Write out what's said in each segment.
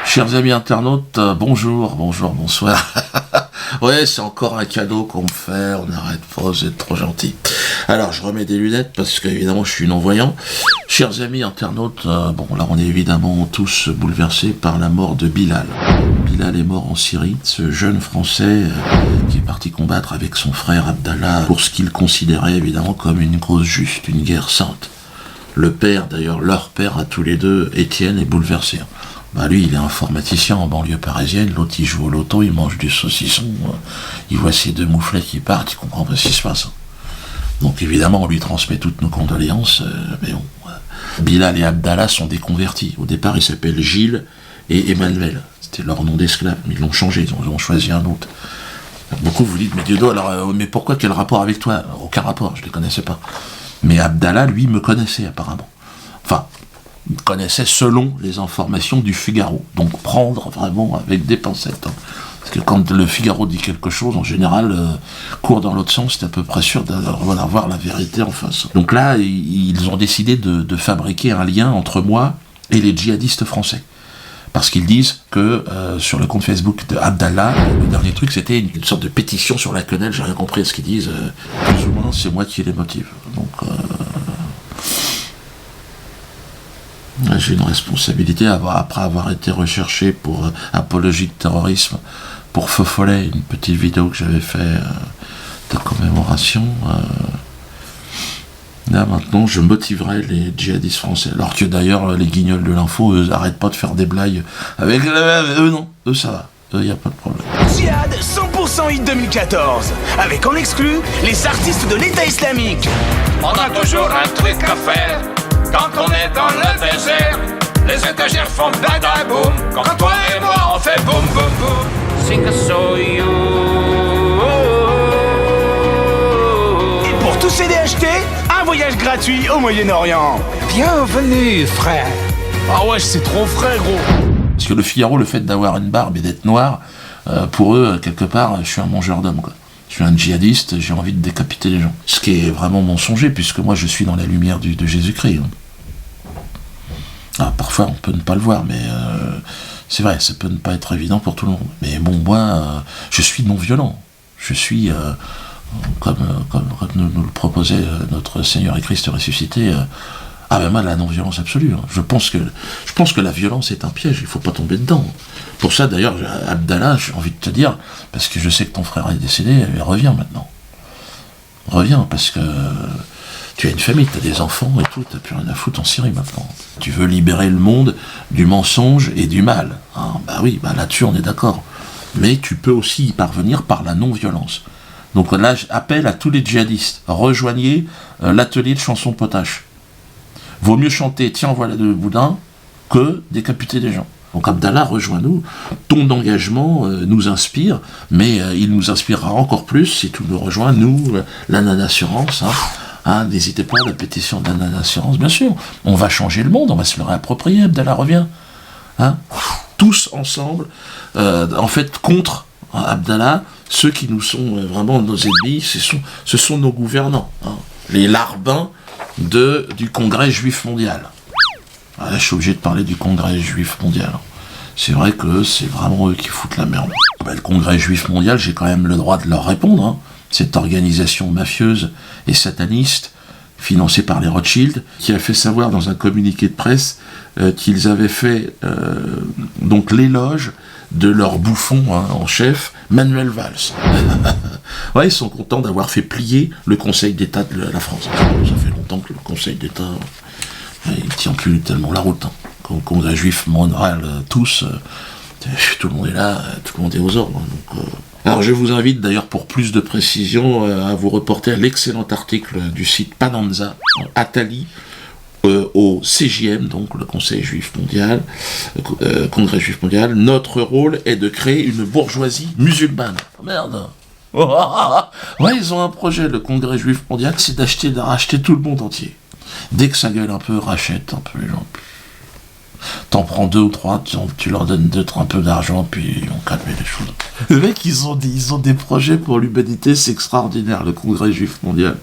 Chers amis internautes, bonjour, bonsoir. Ouais, c'est encore un cadeau qu'on me fait, on n'arrête pas, vous êtes trop gentil. Alors, je remets des lunettes parce qu'évidemment, je suis non-voyant. Chers amis internautes, là, on est évidemment tous bouleversés par la mort de Bilal. Bilal est mort en Syrie, ce jeune Français qui est parti combattre avec son frère Abdallah pour ce qu'il considérait évidemment comme une cause juste, une guerre sainte. Le père, d'ailleurs, leur père à tous les deux, Étienne, est bouleversé. Lui, il est informaticien en banlieue parisienne, l'autre, il joue au loto, il mange du saucisson, il voit ses deux mouflets qui partent, il comprend pas ce qui se passe. Donc, évidemment, on lui transmet toutes nos condoléances, mais bon. Bilal et Abdallah sont des convertis. Au départ, ils s'appellent Gilles et Emmanuel. C'était leur nom d'esclave, mais ils l'ont changé, ils ont choisi un autre. Beaucoup vous dites, mais Dieudo, alors, mais pourquoi, quel rapport avec toi? Aucun rapport, je les connaissais pas. Mais Abdallah, lui, me connaissait apparemment. Enfin, il connaissait selon les informations du Figaro. Donc prendre vraiment avec des pincettes. Parce que quand le Figaro dit quelque chose, en général, court dans l'autre sens, c'est à peu près sûr d'avoir la vérité en face. Donc là, ils ont décidé de fabriquer un lien entre moi et les djihadistes français. Parce qu'ils disent que sur le compte Facebook de Abdallah, le dernier truc, c'était une sorte de pétition sur la quenelle, j'ai rien compris à ce qu'ils disent. Plus ou moins, c'est moi qui les motive. Donc... j'ai une responsabilité après avoir été recherché pour apologie de terrorisme, pour Feu Follet, une petite vidéo que j'avais fait de commémoration. Là maintenant, je motiverai les djihadistes français. Alors que d'ailleurs, les guignols de l'info, eux, n'arrêtent pas de faire des blagues avec eux, non, eux ça va. Il n'y a pas de problème. Djihad 100% hit 2014, avec en exclu les artistes de l'État islamique. On a toujours un truc à faire. Quand on est dans le désert, les étagères font badaboum. Quand toi et moi on fait boum boum boum. Sing a so you. Et pour tous CD achetés, un voyage gratuit au Moyen-Orient. Bienvenue, frère. Ah ouais, c'est trop frais, gros. Parce que le Figaro, le fait d'avoir une barbe et d'être noir, pour eux, quelque part, je suis un mangeur d'hommes, quoi. Je suis un djihadiste, j'ai envie de décapiter les gens. Ce qui est vraiment mensonger, puisque moi je suis dans la lumière de Jésus-Christ. Parfois on peut ne pas le voir, mais c'est vrai, ça peut ne pas être évident pour tout le monde. Mais bon, moi, je suis non-violent. Je suis, comme nous le proposait notre Seigneur et Christ ressuscité, moi, la non-violence absolue. Je pense que la violence est un piège, il ne faut pas tomber dedans. Pour ça, d'ailleurs, Abdallah, j'ai envie de te dire, parce que je sais que ton frère est décédé, reviens maintenant. Reviens, parce que tu as une famille, tu as des enfants et tout, tu n'as plus rien à foutre en Syrie maintenant. Tu veux libérer le monde du mensonge et du mal. Là-dessus, on est d'accord. Mais tu peux aussi y parvenir par la non-violence. Donc là, j'appelle à tous les djihadistes, rejoignez l'atelier de chansons potaches. Vaut mieux chanter « Tiens, voilà le boudin » que décapiter des gens. Donc Abdallah, rejoins-nous. Ton engagement nous inspire, mais il nous inspirera encore plus si tu nous rejoins, nous, la non-assurance. N'hésitez pas à la pétition de la non-assurance, bien sûr. On va changer le monde, on va se le réapproprier. Abdallah, reviens. Tous ensemble, en fait, contre Abdallah, ceux qui nous sont vraiment nos ennemis, ce sont nos gouvernants. Les larbins du Congrès juif mondial. Là, je suis obligé de parler du Congrès juif mondial. C'est vrai que c'est vraiment eux qui foutent la merde. Le Congrès juif mondial, j'ai quand même le droit de leur répondre. Cette organisation mafieuse et sataniste, financée par les Rothschild, qui a fait savoir dans un communiqué de presse qu'ils avaient fait donc l'éloge de leur bouffon en chef, Manuel Valls. Ils sont contents d'avoir fait plier le Conseil d'État de la France. Ça fait longtemps que le Conseil d'État, il tient plus tellement la route. Quand les juifs mondial, tous, tout le monde est là, tout le monde est aux ordres. Alors je vous invite d'ailleurs pour plus de précision à vous reporter à l'excellent article du site Pananza, Attali, au CJM, donc le Conseil juif mondial, Congrès juif mondial. Notre rôle est de créer une bourgeoisie musulmane. Merde. Ils ont un projet, le Congrès juif mondial, c'est de racheter tout le monde entier. Dès que ça gueule un peu, rachète un peu les gens. t'en prends 2 ou 3, tu leur donnes un peu d'argent, puis ils vont calmer les choses. Les mecs, ils ont des projets pour l'humanité, c'est extraordinaire, le Congrès juif mondial.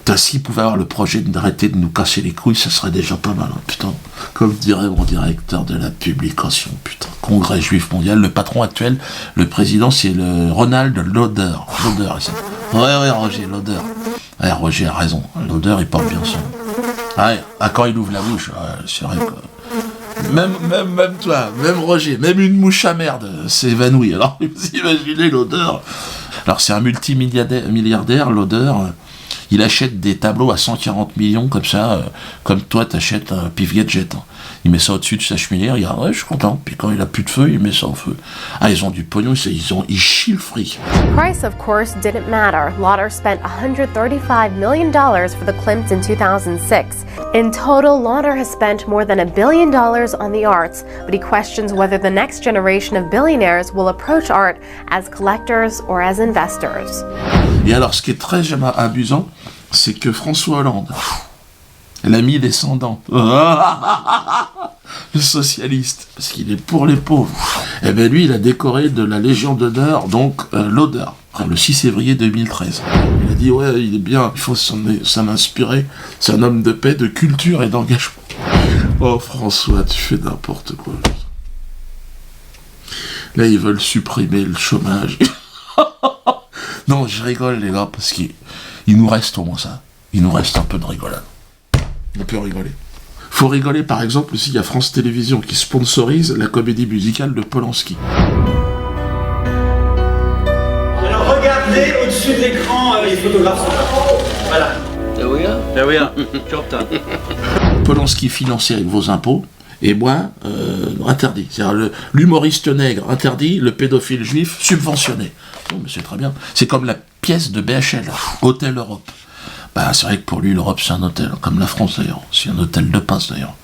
Putain, s'ils pouvaient avoir le projet d'arrêter de nous casser les couilles, ça serait déjà pas mal, hein, putain. Comme dirait mon directeur de la publication, putain. Congrès juif mondial, le patron actuel, le président, c'est le Ronald Lauder. Lauder, il s'appelle. Ouais, Roger, Lauder. Ouais, Roger a raison, Lauder, il porte bien son. Ouais, quand il ouvre la bouche, c'est vrai que... Même toi, même Roger, même une mouche à merde s'est évanouie. Alors, vous imaginez l'odeur. Alors, c'est un multimilliardaire, l'odeur. Il achète des tableaux à 140 millions, comme ça, comme toi, t'achètes un Pif Gadget. Il met ça au-dessus de sa cheminée, il regarde, ouais, je suis content. Puis quand il a plus de feu, il met ça au feu. Ah, ils ont du pognon, ils chient le fric. Price, of course, didn't matter. Lauder spent $135 million for the Klimt in 2006. In total, Lauder has spent more than $1 billion on the arts, but he questions whether the next generation of billionaires will approach art as collectors or as investors. Et alors, ce qui est très amusant, c'est que François Hollande, l'ami descendant, le socialiste, parce qu'il est pour les pauvres, et bien lui, il a décoré de la Légion d'honneur, donc Lauder, le 6 février 2013. Il a dit, ouais, il est bien, il faut ça m'inspirer, c'est un homme de paix, de culture et d'engagement. Oh François, tu fais n'importe quoi. Là, ils veulent supprimer le chômage. Non, je rigole les gars, parce qu'il nous reste au moins ça. Il nous reste un peu de rigolade. On peut rigoler. Faut rigoler par exemple aussi, il y a France Télévisions qui sponsorise la comédie musicale de Polanski. Alors regardez au-dessus de l'écran les photographes sont là. Voilà. There we are. Job done. Polanski financé avec vos impôts, et moi, interdit. C'est-à-dire l'humoriste nègre interdit, le pédophile juif subventionné. Oh, mais c'est très bien. C'est comme la pièce de BHL, Hôtel Europe. Bah, c'est vrai que pour lui, l'Europe, c'est un hôtel, comme la France d'ailleurs. C'est un hôtel de passe d'ailleurs.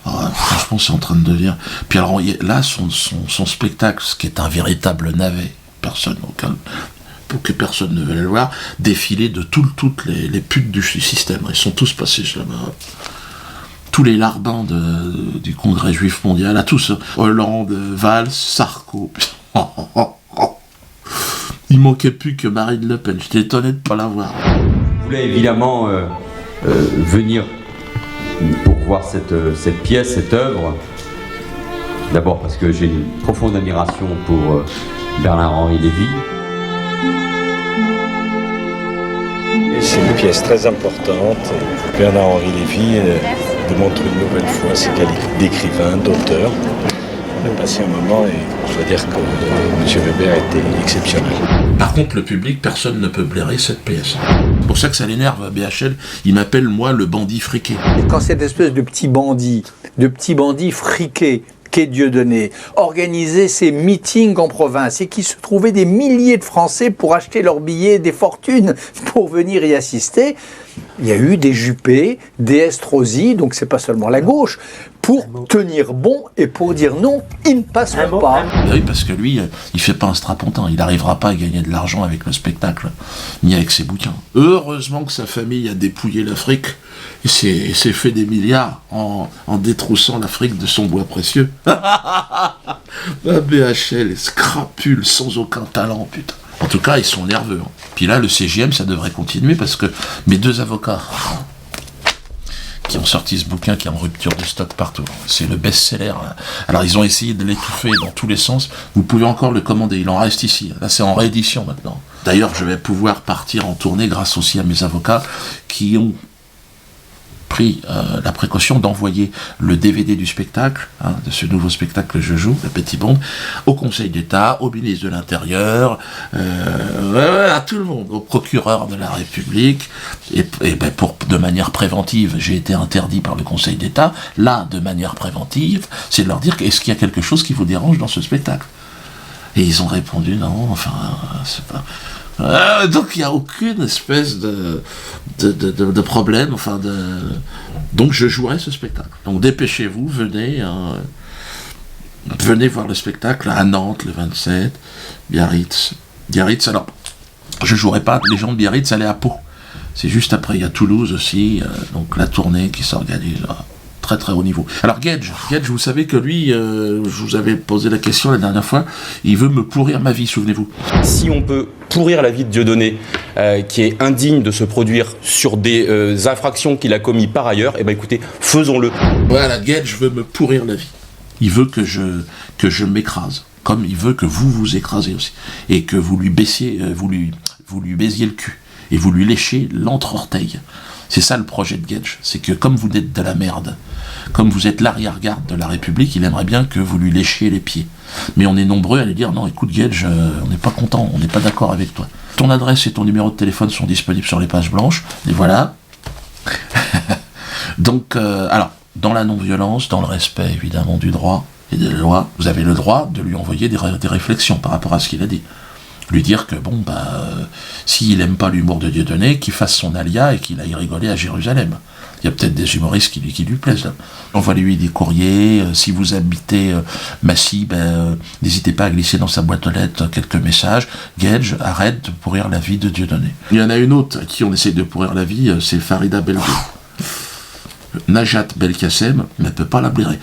Franchement, c'est en train de devenir... Puis alors, là, son spectacle, ce qui est un véritable navet, pour que personne ne veuille le voir, défilé de toutes les putes du système. Ils sont tous passés là-bas. Tous les larbins du Congrès juif mondial, à tous. Hollande, Valls, Sarko. Il manquait plus que Marine Le Pen. J'étais étonné de ne pas la voir. Je voulais évidemment venir pour voir cette pièce, cette œuvre. D'abord parce que j'ai une profonde admiration pour Bernard-Henri Lévy. C'est une pièce très importante. Bernard-Henri Lévy démontre une nouvelle fois ses qualités d'écrivain, d'auteur. On a passé un moment et je dois dire que M. Weber était exceptionnel. Par contre, le public, personne ne peut blairer cette pièce. C'est pour ça que ça l'énerve, BHL. Il m'appelle, moi, le bandit friqué. Quand cette espèce de petit bandit friqué, qu'est Dieudonné, organisait ses meetings en province et qui se trouvaient des milliers de Français pour acheter leurs billets, des fortunes pour venir y assister, il y a eu des Juppé, des Estrosi, donc c'est pas seulement la gauche, pour tenir bon et pour dire non, ils ne passeront pas. Oui, parce que lui, il fait pas un strapontin, il n'arrivera pas à gagner de l'argent avec le spectacle, ni avec ses bouquins. Heureusement que sa famille a dépouillé l'Afrique et s'est fait des milliards en détroussant l'Afrique de son bois précieux. La BHL, scrapule, sans aucun talent, putain. En tout cas, ils sont nerveux. Hein. Puis là, le CGM, ça devrait continuer parce que mes deux avocats qui ont sorti ce bouquin, qui est en rupture de stock partout, c'est le best-seller. Alors, ils ont essayé de l'étouffer dans tous les sens. Vous pouvez encore le commander, il en reste ici. Là, c'est en réédition maintenant. D'ailleurs, je vais pouvoir partir en tournée grâce aussi à mes avocats qui ont pris la précaution d'envoyer le DVD du spectacle, de ce nouveau spectacle que je joue, La Petite Bombe, au Conseil d'État, au ministre de l'Intérieur, à tout le monde, au procureur de la République, et ben de manière préventive, j'ai été interdit par le Conseil d'État, là, de manière préventive, c'est de leur dire, est-ce qu'il y a quelque chose qui vous dérange dans ce spectacle ? Et ils ont répondu, non, enfin, c'est pas... donc il n'y a aucune espèce de problème, enfin donc je jouerai ce spectacle. Donc dépêchez-vous, venez voir le spectacle à Nantes le 27, Biarritz, alors je jouerai pas, les gens de Biarritz allaient à Pau, c'est juste après, il y a Toulouse aussi, donc la tournée qui s'organise, très très haut niveau. Alors Gage, vous savez que lui, je vous avais posé la question la dernière fois, il veut me pourrir ma vie, souvenez-vous. Si on peut pourrir la vie de Dieudonné, qui est indigne de se produire sur des infractions qu'il a commis par ailleurs, eh ben écoutez, faisons-le. Voilà, Gage veut me pourrir la vie. Il veut que je m'écrase, comme il veut que vous vous écrasez aussi, et que vous lui baissiez, vous lui baisiez le cul, et vous lui léchez l'entre-orteil. C'est ça le projet de Gage, c'est que comme vous êtes de la merde, comme vous êtes l'arrière-garde de la République, il aimerait bien que vous lui léchiez les pieds. Mais on est nombreux à lui dire, non écoute Gage, on n'est pas content, on n'est pas d'accord avec toi. Ton adresse et ton numéro de téléphone sont disponibles sur les pages blanches, et voilà. Donc, alors, dans la non-violence, dans le respect évidemment du droit et des lois, vous avez le droit de lui envoyer des réflexions par rapport à ce qu'il a dit. Lui dire que bon, s'il aime pas l'humour de Dieudonné, qu'il fasse son alia et qu'il aille rigoler à Jérusalem. Il y a peut-être des humoristes qui lui plaisent là. Envoie-lui des courriers, si vous habitez Massy, n'hésitez pas à glisser dans sa boîte aux lettres quelques messages. Gage, arrête de pourrir la vie de Dieudonné. Il y en a une autre à qui on essaie de pourrir la vie, c'est Farida Belgo. Najat Belkacem ne peut pas la blairer.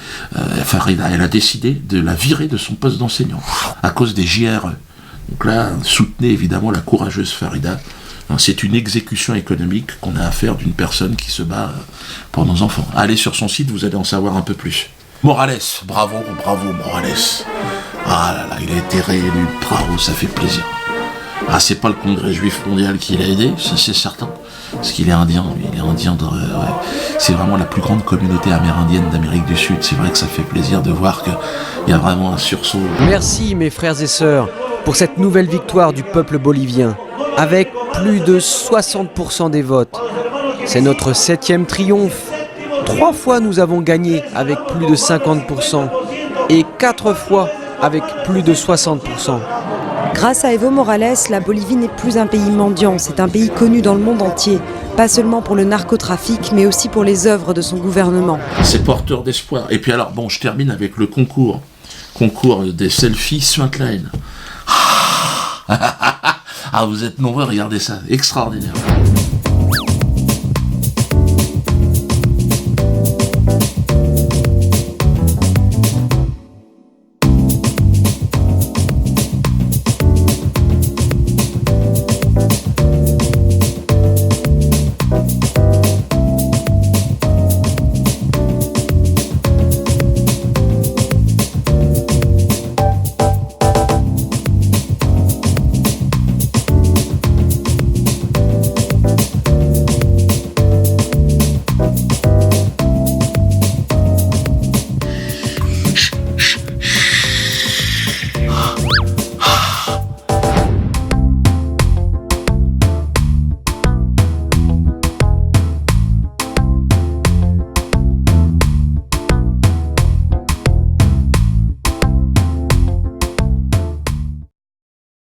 Farida, elle a décidé de la virer de son poste d'enseignant à cause des JRE. Donc là, soutenez évidemment la courageuse Farida. C'est une exécution économique qu'on a à faire d'une personne qui se bat pour nos enfants. Allez sur son site, vous allez en savoir un peu plus. Morales, bravo Morales. Ah là là, il a été réélu, bravo, ça fait plaisir. Ah, c'est pas le Congrès juif mondial qui l'a aidé, ça c'est certain. Parce qu'il est indien, c'est vraiment la plus grande communauté amérindienne d'Amérique du Sud. C'est vrai que ça fait plaisir de voir qu'il y a vraiment un sursaut. Merci mes frères et sœurs pour cette nouvelle victoire du peuple bolivien, avec plus de 60% des votes. C'est notre 7e triomphe. 3 fois nous avons gagné avec plus de 50% et 4 fois avec plus de 60%. Grâce à Evo Morales, la Bolivie n'est plus un pays mendiant, c'est un pays connu dans le monde entier. Pas seulement pour le narcotrafic, mais aussi pour les œuvres de son gouvernement. C'est porteur d'espoir. Et puis alors, bon, je termine avec le concours des selfies Suntline. Ah, vous êtes nombreux, regardez ça, extraordinaire.